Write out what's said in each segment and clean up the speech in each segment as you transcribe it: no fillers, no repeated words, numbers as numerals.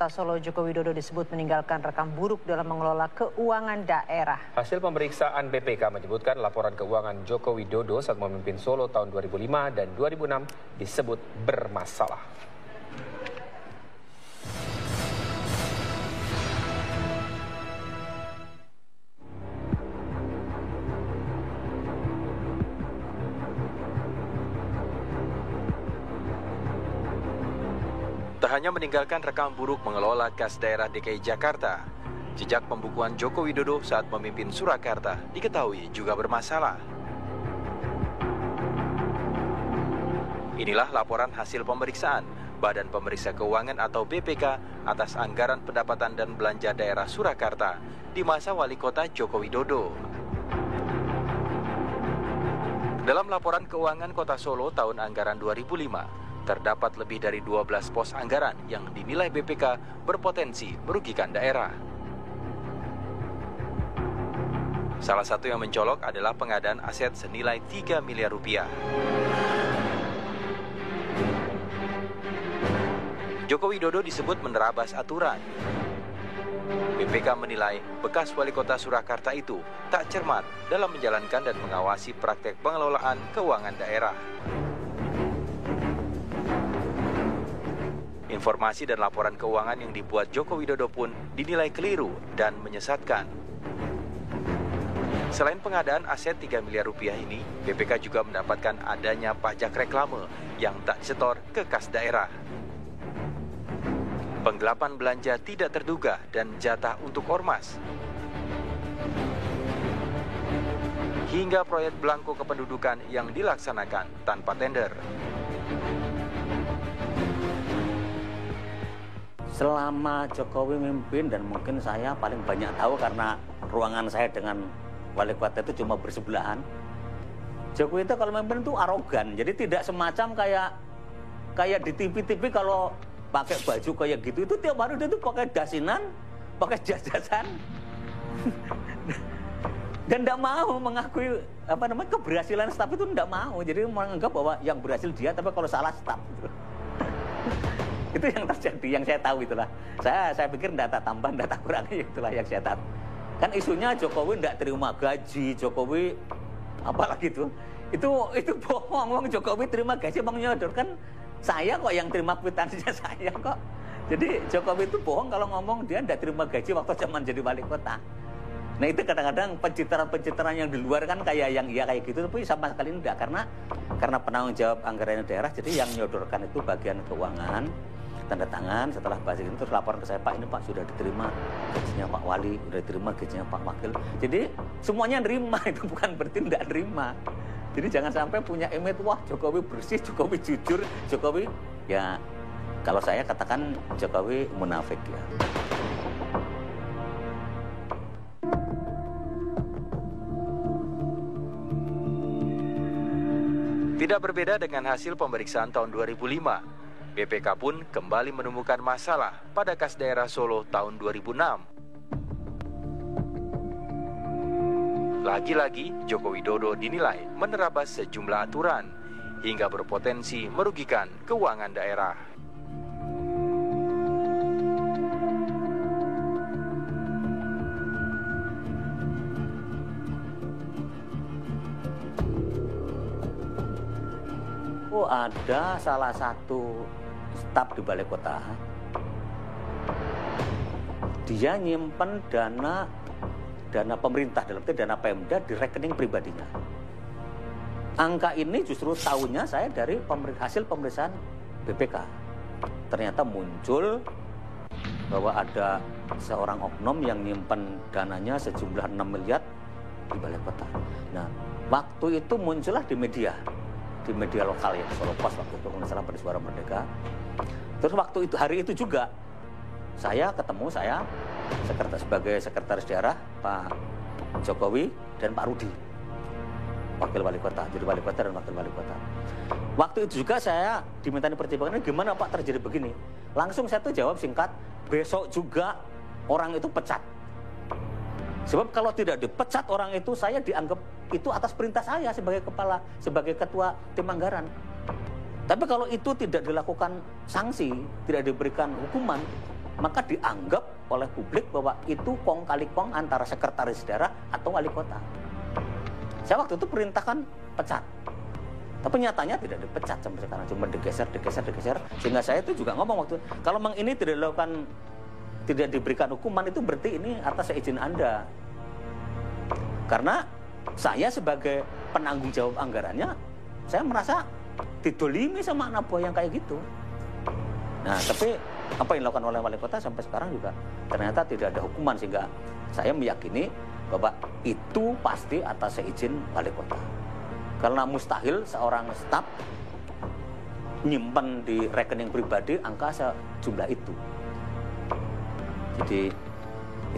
Kota Solo Joko Widodo disebut meninggalkan rekam buruk dalam mengelola keuangan daerah. Hasil pemeriksaan BPK menyebutkan laporan keuangan Joko Widodo saat memimpin Solo tahun 2005 dan 2006 disebut bermasalah. Tak hanya meninggalkan rekam buruk mengelola kas daerah DKI Jakarta, jejak pembukuan Joko Widodo saat memimpin Surakarta diketahui juga bermasalah. Inilah laporan hasil pemeriksaan Badan Pemeriksa Keuangan atau BPK atas anggaran pendapatan dan belanja daerah Surakarta di masa Wali Kota Joko Widodo. Dalam laporan keuangan Kota Solo tahun anggaran 2005, terdapat lebih dari 12 pos anggaran yang dinilai BPK berpotensi merugikan daerah. Salah satu yang mencolok adalah pengadaan aset senilai 3 miliar rupiah. Joko Widodo disebut menerabas aturan. BPK menilai bekas wali kota Surakarta itu tak cermat dalam menjalankan dan mengawasi praktek pengelolaan keuangan daerah. Informasi dan laporan keuangan yang dibuat Joko Widodo pun dinilai keliru dan menyesatkan. Selain pengadaan aset 3 miliar rupiah ini, BPK juga mendapatkan adanya pajak reklame yang tak disetor ke kas daerah. Penggelapan belanja tidak terduga dan jatah untuk ormas. Hingga proyek belangko kependudukan yang dilaksanakan tanpa tender. Selama Jokowi memimpin, dan mungkin saya paling banyak tahu karena ruangan saya dengan wali kota itu cuma bersebelahan. Jokowi itu kalau memimpin itu arogan, jadi tidak semacam kayak di TV-TV kalau pakai baju kayak gitu, itu tiap hari dia itu pakai dasinan, pakai jas-jasan. Dan tidak mau mengakui keberhasilan staf itu, tidak mau. Jadi menganggap bahwa yang berhasil dia, tapi kalau salah staf. Itu yang terjadi, yang saya tahu itulah. Saya pikir data tambahan, data kurangnya itulah yang saya tahu. Kan isunya Jokowi tidak terima gaji, Jokowi apalagi itu bohong. Wong Jokowi terima gaji, Bang nyodor kan saya kok yang terima kwitansinya saya kok. Jadi Jokowi itu bohong kalau ngomong dia tidak terima gaji waktu zaman jadi wali kota. Nah itu kadang-kadang pencitraan-pencitraan yang di luar kan kayak yang iya kayak gitu, tapi sama sekali tidak, karena penanggung jawab anggaran daerah, jadi yang nyodorkan itu bagian keuangan, tanda tangan, setelah bahas ini terus laporan ke saya, Pak ini Pak sudah diterima gajinya Pak Wali, sudah diterima gajinya Pak Wakil. Jadi semuanya nerima, itu bukan berarti tidak nerima. Jadi jangan sampai punya image, wah Jokowi bersih, Jokowi jujur, Jokowi ya kalau saya katakan Jokowi munafik ya. Tidak berbeda dengan hasil pemeriksaan tahun 2005, BPK pun kembali menemukan masalah pada kas daerah Solo tahun 2006. Lagi-lagi, Joko Widodo dinilai menerabas sejumlah aturan hingga berpotensi merugikan keuangan daerah. Ada salah satu staf di balai kota, dia nyimpen dana pemerintah, dalam itu dana Pemda di rekening pribadinya. Angka ini justru tahunya saya dari hasil pemeriksaan BPK. Ternyata muncul bahwa ada seorang oknum yang nyimpen dananya sejumlah 6 miliar di balai kota. Nah, waktu itu muncullah di media lokal ya, Solo Pos waktu itu, kalau salah, pada Suara Merdeka. Terus waktu itu, hari itu juga saya sebagai sekretaris daerah Pak Jokowi dan Pak Rudi, wakil wali kota, jadi wali kota dan wakil wali kota. Waktu itu juga saya diminta pertimbangan, gimana Pak terjadi begini? Langsung saya tuh jawab singkat, besok juga orang itu pecat. Sebab kalau tidak dipecat orang itu, saya dianggap itu atas perintah saya sebagai ketua tim anggaran. Tapi kalau itu tidak dilakukan sanksi, tidak diberikan hukuman, maka dianggap oleh publik bahwa itu kong kali kong antara sekretaris daerah atau wali kota. Saya waktu itu perintahkan pecat. Tapi nyatanya tidak dipecat sampai sekarang, cuma digeser. Sehingga saya itu juga ngomong waktu, kalau memang ini tidak diberikan hukuman, itu berarti ini atas izin Anda. Karena saya sebagai penanggung jawab anggarannya, saya merasa didolimi sama anak buah yang kayak gitu. Nah, tapi apa yang dilakukan oleh wali kota sampai sekarang juga ternyata tidak ada hukuman, sehingga saya meyakini bahwa itu pasti atas izin wali kota. Karena mustahil seorang staf nyimpen di rekening pribadi angka sejumlah itu. Jadi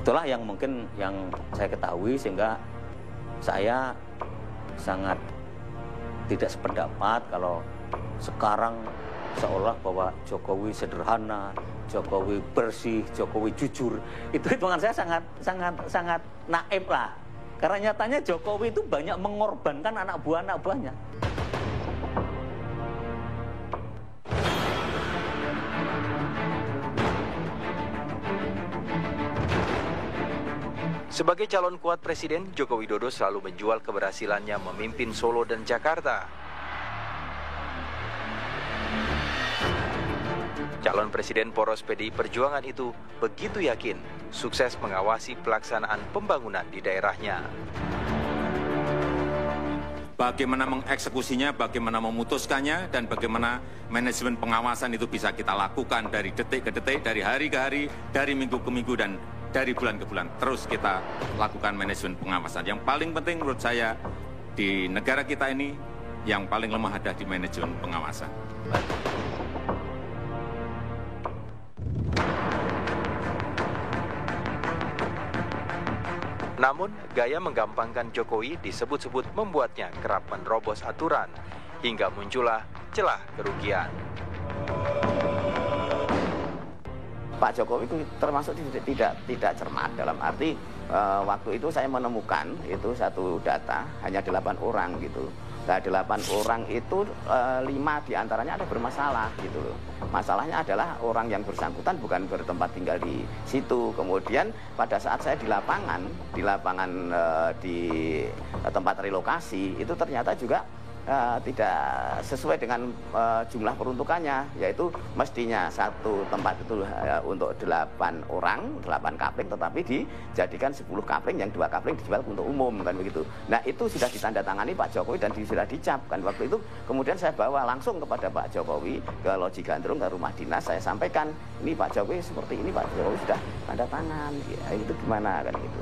itulah yang mungkin yang saya ketahui, sehingga saya sangat tidak sependapat kalau sekarang seolah bahwa Jokowi sederhana, Jokowi bersih, Jokowi jujur. Itu hitungan saya sangat naif lah. Karena nyatanya Jokowi itu banyak mengorbankan anak buahnya. Sebagai calon kuat presiden, Joko Widodo selalu menjual keberhasilannya memimpin Solo dan Jakarta. Calon presiden poros PDI Perjuangan itu begitu yakin sukses mengawasi pelaksanaan pembangunan di daerahnya. Bagaimana mengeksekusinya, bagaimana memutuskannya, dan bagaimana manajemen pengawasan itu bisa kita lakukan dari detik ke detik, dari hari ke hari, dari minggu ke minggu, dan dari bulan ke bulan. Terus kita lakukan manajemen pengawasan. Yang paling penting menurut saya di negara kita ini, yang paling lemah ada di manajemen pengawasan. Namun, gaya menggampangkan Jokowi disebut-sebut membuatnya kerap menerobos aturan, hingga muncullah celah kerugian. Pak Jokowi itu termasuk tidak cermat, dalam arti waktu itu saya menemukan itu satu data hanya 8 orang gitu. Nah, 8 orang itu 5 diantaranya ada bermasalah gitu loh. Masalahnya adalah orang yang bersangkutan bukan bertempat tinggal di situ. Kemudian pada saat saya di lapangan di tempat relokasi itu ternyata juga tidak sesuai dengan jumlah peruntukannya, yaitu mestinya satu tempat itu untuk 8 orang, 8 kapling, tetapi dijadikan 10 kapling, yang 2 kapling dijual untuk umum, kan begitu. Nah, itu sudah ditandatangani Pak Jokowi dan sudah dicap, kan waktu itu. Kemudian saya bawa langsung kepada Pak Jokowi ke Loji Gandrung, ke rumah dinas, saya sampaikan, ini Pak Jokowi seperti ini, Pak Jokowi sudah tanda tangan, ya, itu gimana, kan gitu.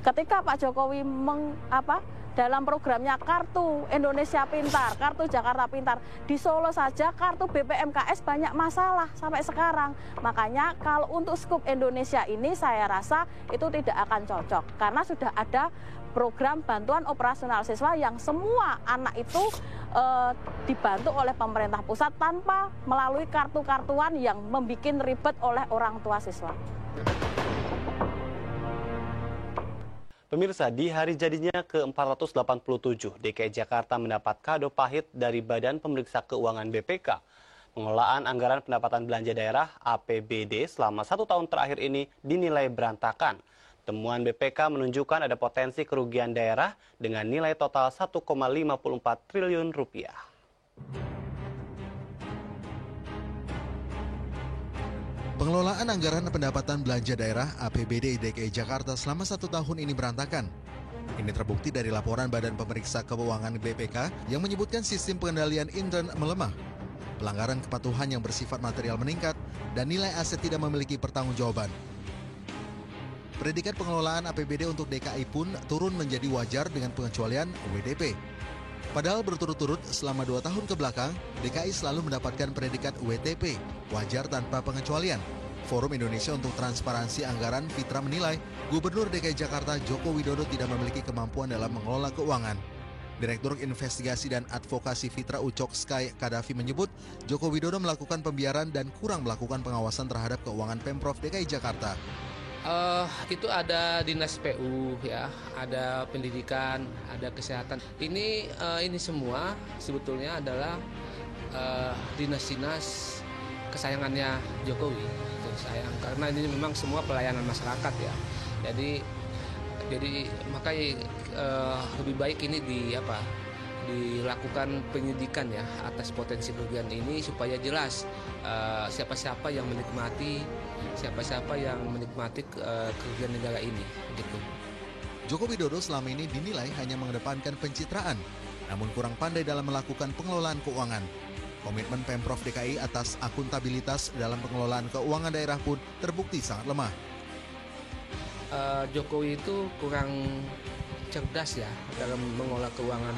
Ketika Pak Jokowi dalam programnya Kartu Indonesia Pintar, Kartu Jakarta Pintar, di Solo saja kartu BPMKS banyak masalah sampai sekarang. Makanya kalau untuk skup Indonesia ini saya rasa itu tidak akan cocok, karena sudah ada program bantuan operasional siswa yang semua anak itu dibantu oleh pemerintah pusat tanpa melalui kartu-kartuan yang membuat ribet oleh orang tua siswa. Pemirsa, di hari jadinya ke-487, DKI Jakarta mendapat kado pahit dari Badan Pemeriksa Keuangan BPK. Pengelolaan anggaran pendapatan belanja daerah APBD selama 1 tahun terakhir ini dinilai berantakan. Temuan BPK menunjukkan ada potensi kerugian daerah dengan nilai total 1,54 triliun rupiah. Pengelolaan anggaran pendapatan belanja daerah APBD DKI Jakarta selama 1 tahun ini berantakan. Ini terbukti dari laporan Badan Pemeriksa Keuangan BPK yang menyebutkan sistem pengendalian intern melemah, pelanggaran kepatuhan yang bersifat material meningkat, dan nilai aset tidak memiliki pertanggungjawaban. Predikat pengelolaan APBD untuk DKI pun turun menjadi wajar dengan pengecualian WTP. Padahal berturut-turut selama 2 tahun ke belakang, DKI selalu mendapatkan predikat WTP, wajar tanpa pengecualian. Forum Indonesia untuk Transparansi Anggaran Fitra menilai, Gubernur DKI Jakarta Joko Widodo tidak memiliki kemampuan dalam mengelola keuangan. Direktur Investigasi dan Advokasi Fitra Ucok Sky Kadafi menyebut, Joko Widodo melakukan pembiaran dan kurang melakukan pengawasan terhadap keuangan Pemprov DKI Jakarta. Itu ada dinas PU ya, ada pendidikan, ada kesehatan. Ini semua sebetulnya adalah dinas-dinas kesayangannya Jokowi. Itu sayang karena ini memang semua pelayanan masyarakat ya. Jadi makanya lebih baik ini dilakukan penyidikan ya atas potensi kerugian ini supaya jelas siapa-siapa yang menikmati kerugian negara ini gitu. Joko Widodo selama ini dinilai hanya mengedepankan pencitraan, namun kurang pandai dalam melakukan pengelolaan keuangan. Komitmen Pemprov DKI atas akuntabilitas dalam pengelolaan keuangan daerah pun terbukti sangat lemah. Jokowi itu kurang cerdas ya dalam mengelola keuangan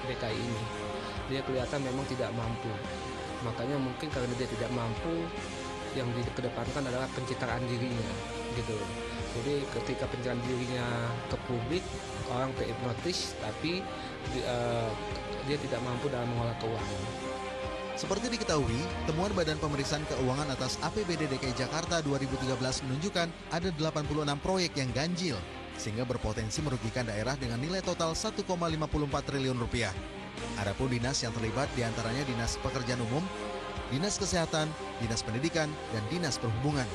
DKI ini. Dia kelihatan memang tidak mampu. Makanya mungkin karena dia tidak mampu, yang dikedepankan adalah pencitraan dirinya gitu. Jadi ketika pencitraan dirinya ke publik, orang terhipnotis, tapi dia tidak mampu dalam mengelola keuangan. Seperti diketahui, temuan Badan Pemeriksaan Keuangan atas APBD DKI Jakarta 2013 menunjukkan ada 86 proyek yang ganjil, sehingga berpotensi merugikan daerah dengan nilai total 1,54 triliun rupiah. Adapun dinas yang terlibat diantaranya Dinas Pekerjaan Umum, Dinas Kesehatan, Dinas Pendidikan, dan Dinas Perhubungan.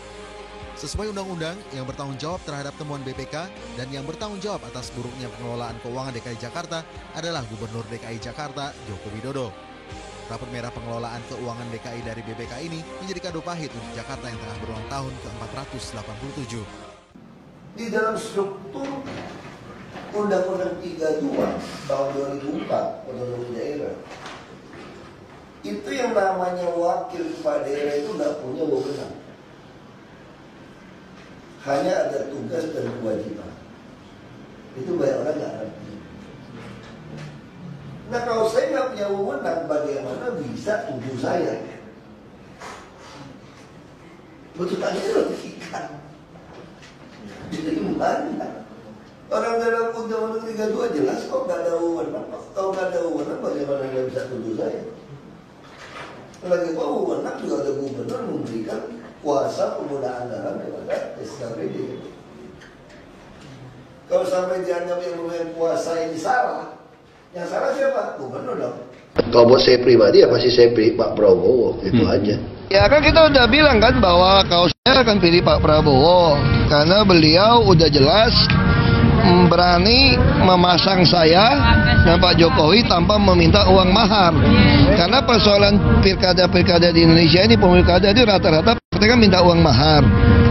Sesuai undang-undang, yang bertanggung jawab terhadap temuan BPK dan yang bertanggung jawab atas buruknya pengelolaan keuangan DKI Jakarta adalah Gubernur DKI Jakarta, Joko Widodo. Rapor merah pengelolaan keuangan DKI dari BPK ini menjadi kado pahit untuk Jakarta yang tengah berulang tahun ke-487. Di dalam struktur Undang-Undang 32 tahun 2004 otonomi daerah, itu yang namanya wakil kepala daerah itu nggak punya wewenang, hanya ada tugas dan kewajiban. Itu banyak orang nggak ngerti. Nah, kalau saya nggak punya wewenang, bagaimana bisa tuduh saya? Betul tadi logika. Jadi gimana? Orang dalam Undang-Undang 32 jelas kok nggak ada wewenang. Kalau nggak ada wewenang, bagaimana dia bisa tuduh saya? Lagi pak wewenang juga ada gubernur memberikan kuasa penggunaan anggaran kepada SKPD. Kalau sampai dianggap yang memberikan kuasa ini salah, yang salah siapa? Gubernur dong. Kalau buat saya pribadi ya pasti saya pilih Pak Prabowo, itu aja. Ya kan kita udah bilang kan bahwa kalau saya akan pilih Pak Prabowo karena beliau udah jelas berani memasang saya dan Pak Jokowi tanpa meminta uang mahar. Karena persoalan pilkada-pilkada di Indonesia ini, pemilkada itu rata-rata mereka minta uang mahar.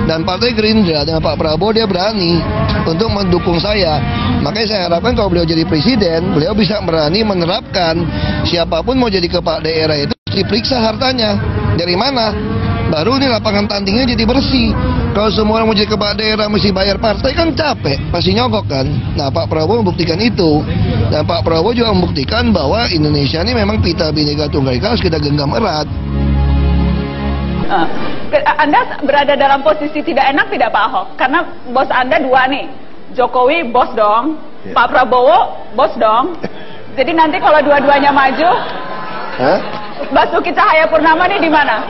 Dan Partai Gerindra dengan Pak Prabowo dia berani untuk mendukung saya. Makanya saya harapkan kalau beliau jadi presiden, beliau bisa berani menerapkan siapapun mau jadi kepala daerah itu diperiksa hartanya. Dari mana? Baru ini lapangan tandingnya jadi bersih. Kalau semua orang mau jadi kepala daerah mesti bayar partai kan capek, pasti nyogok kan. Nah, Pak Prabowo membuktikan itu. Dan Pak Prabowo juga membuktikan bahwa Indonesia ini memang Pita Bhinneka Tunggal Ika harus kita genggam erat. Anda berada dalam posisi tidak enak tidak Pak Ahok? Karena bos Anda dua nih, Jokowi bos dong, Pak Prabowo bos dong. Jadi nanti kalau dua-duanya maju, Basuki Cahayapurnama nih di mana?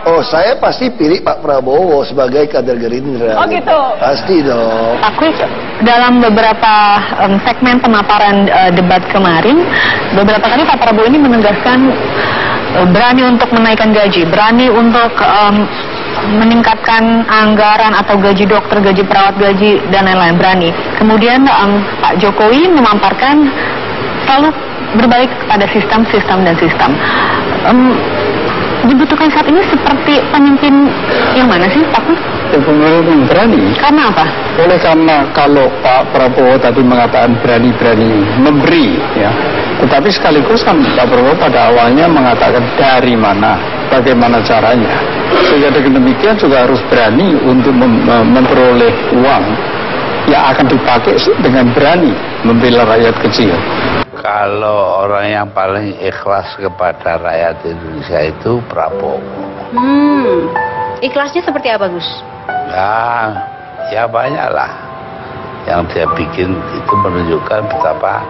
Oh, saya pasti pilih Pak Prabowo sebagai kader Gerindra. Oh gitu? Pasti dong. Aku dalam beberapa segmen pemaparan debat kemarin, beberapa kali Pak Prabowo ini menegaskan berani untuk menaikkan gaji, berani untuk meningkatkan anggaran atau gaji dokter, gaji perawat, gaji dan lain-lain, berani. Kemudian Pak Jokowi memaparkan selalu berbalik pada sistem. Dibutuhkan saat ini seperti pemimpin yang mana sih, Pak? Ya, pemimpin yang berani. Karena apa? Oleh karena kalau Pak Prabowo tadi mengatakan berani-berani memberi, ya. Tetapi sekaligus kan Pak Prabowo pada awalnya mengatakan dari mana, bagaimana caranya. Sehingga dengan demikian juga harus berani untuk memperoleh uang yang akan dipakai dengan berani membela rakyat kecil. Kalau orang yang paling ikhlas kepada rakyat Indonesia itu Prabowo. Ikhlasnya seperti apa, Gus? Ya banyak lah. Yang dia bikin itu menunjukkan betapa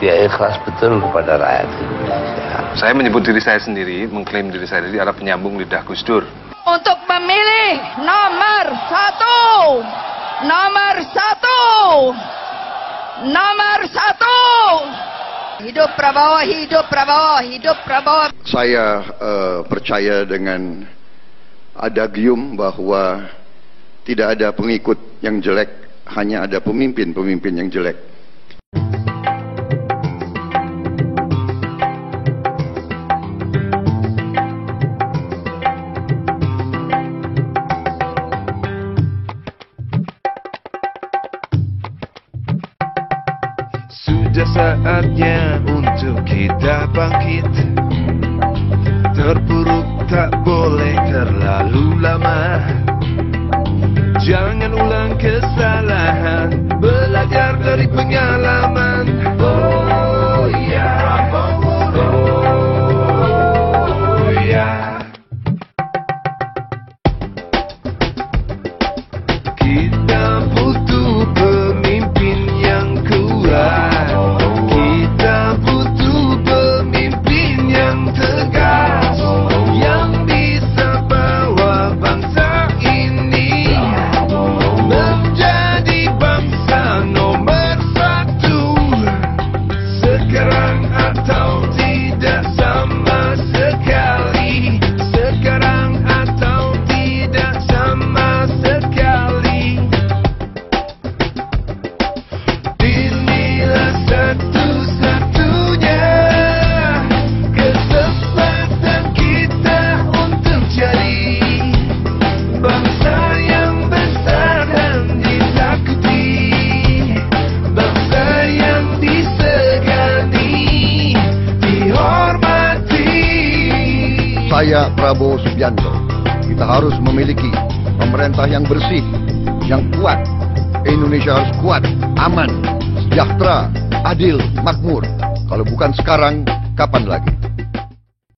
dia ikhlas betul kepada rakyat Indonesia. Saya menyebut diri saya sendiri, mengklaim diri saya sendiri adalah penyambung lidah Gus Dur. Untuk memilih nomor satu Hidup Prabowo, hidup Prabowo, hidup Prabowo. Saya percaya dengan adagium bahwa tidak ada pengikut yang jelek, hanya ada pemimpin-pemimpin yang jelek. Sudah saatnya untuk kita bangkit. Terpuruk tak boleh terlalu lama. Jangan ulang kesalahan, belajar dari pengalaman. Oh ya, oh ya. Kita butuh pemimpin yang kuat. Kita butuh pemimpin yang tegas, yang bisa bawa bangsa ini menjadi bangsa nomor satu. Sekarang atau tidak sama sekali. Sekarang atau tidak sama sekali. Inilah satu-satunya kesempatan kita untuk jadi bangsa yang besar dan ditakuti, bangsa yang disegani, dihormati. Saya Prabowo Subianto. Kita harus memiliki pemerintah yang bersih, yang kuat. Indonesia harus kuat, aman, sejahtera, adil, makmur. Kalau bukan sekarang, kapan lagi?